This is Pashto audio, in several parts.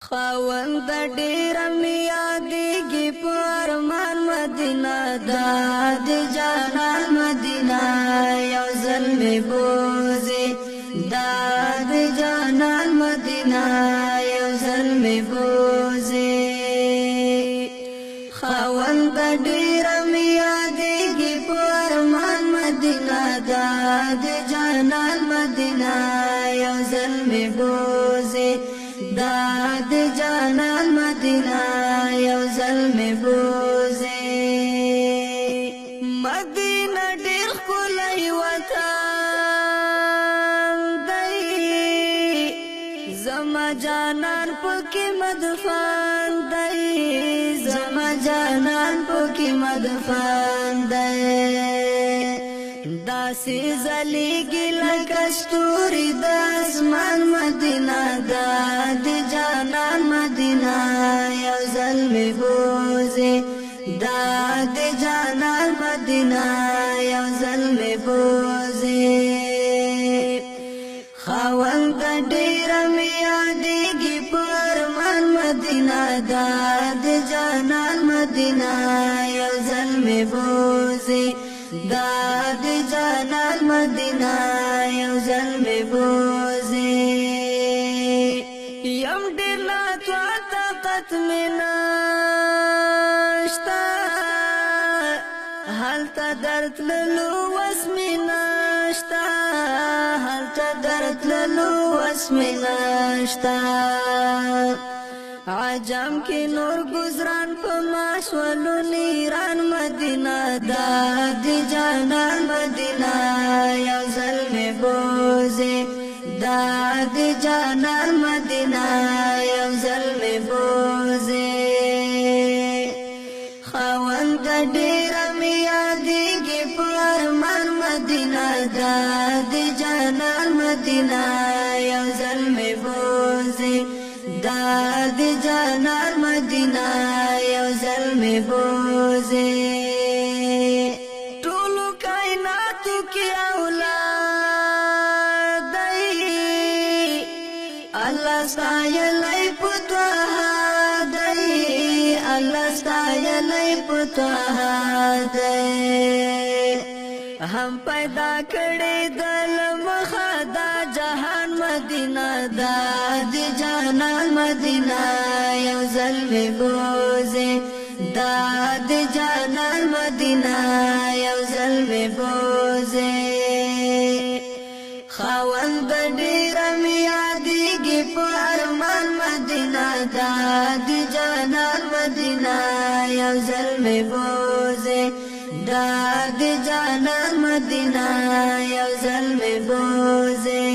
خاوند ډیر می یادېږي په ارمان مدینه دا د جانان مدینه یو ځل می بوزي دا د جانان مدینه یو ځل می بوزي خاوند ډیر می یادېږي په ارمان مدینه دا د جانان مدینه یو ځل می بوزي دا د جانان مدینه یو ځل می بوزي مدینه ډیر ښکلی وطن دی زما جانان پکې مدفن دی زما جانان پکې مدفن دی داسې ځلېږي لکه ستوري د اسمان مدینه دا د جانان مدینه یو ځل می بوزي دا د جانان مدینه یو ځل می بوزي خاوند ډیر می یادېږي په ارمان مدینه دا د جانان مدینه یو ځل می بوزي دا د جانان مدینه یو ځل می بوزي یم ډیر لا طاقت می نشته هلته درتللو وس می نشته هلته درتللو وس می نشته عجم کې نور گزران په ماشولو نیران مدینه دا د جانان مدینه یو ځل می بوزي دا د جانان مدینه یو ځل می بوزي خاوند ډیر می یادېږي په ارمان مدینه دا د جانان مدینه یو ځل می بوزي دا د جانان مدینه یو ځل می بوزي ټولو کائناتو کې اولاد دی الله ستایلی په طه دی الله ستایلی په طه دی هم پیدا کړی د لمخه دا جهان مدینه دا د جانان مدینه یو ځل می بوزي دا د جانان مدینه یو ځل می بوزي خاوند ډیر می یادېږي په ارمان مدینه دا د جانان مدینه یو ځل می بوزي دا د جانان مدینه یو ځل می بوزي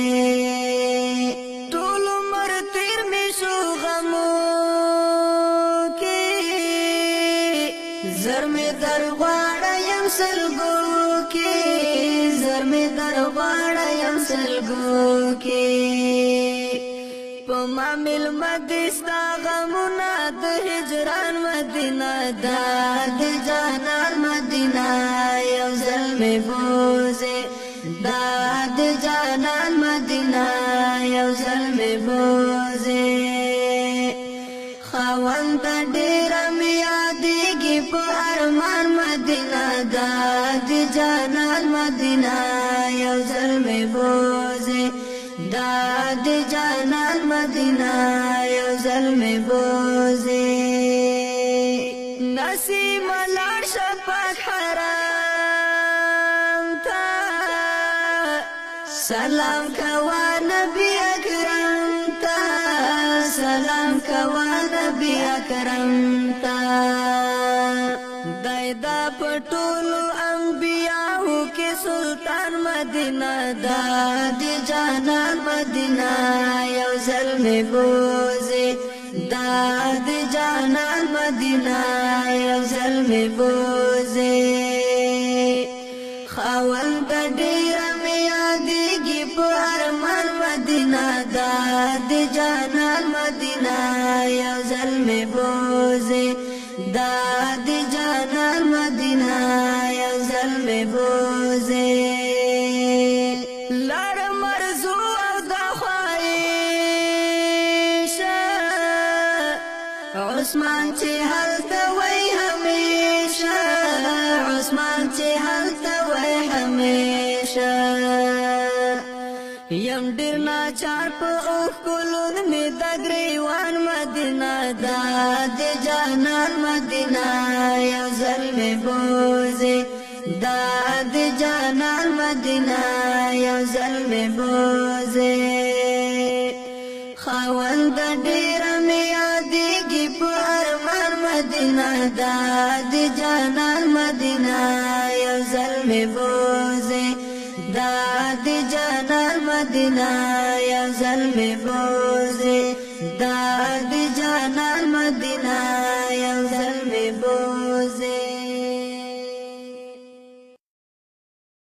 ټول عمر تیر می شو غمو کې زر می در غواړم سلګو کې زر می در غواړم سلګو کې په ما مل مدستا غمونه د هجران مدینه دا د جانان مدینه یو ځل می بوزي دا د جانان مدینه یو ځل می بوزي خاوند ډیر می یادېږي په ارمان مدینه دا د جانان مدینه یو ځل می بوزي دا د جانان مدینه یو ځل می بوزي نسیم لاړ شپه حرام ته سلام کوا نبی اکرم ته سلام کوا نبی اکرم ته دایدا پټولو انبیاءو کې سلطان مدینه دا د جانان مدینه یو ځل می بوزي دا د جانان مدینه یو ځل می بوزي خاوند ډیر می یادېږي په ارمان مدینه دا د جانان مدینه یو ځل می بوزي دا د جانان مدینه یو ځل می بوزي لړ مرزو او د خواهش عثمان چې هلته وای همیشه عثمان چې هلته وای همیشه یم ډیر ناچار په اوښکلو مې د ګریوان مدینه دا د جانان مدینه یو ځل مې بوځې دا د جانان مدینه یو ځل مې بوځې خاوند ډیره مې یادېږي په ارمان مدینه دا د جانان مدینه یو ځل مې بوځې دا د جانان مدینه یو ځل مې بوځې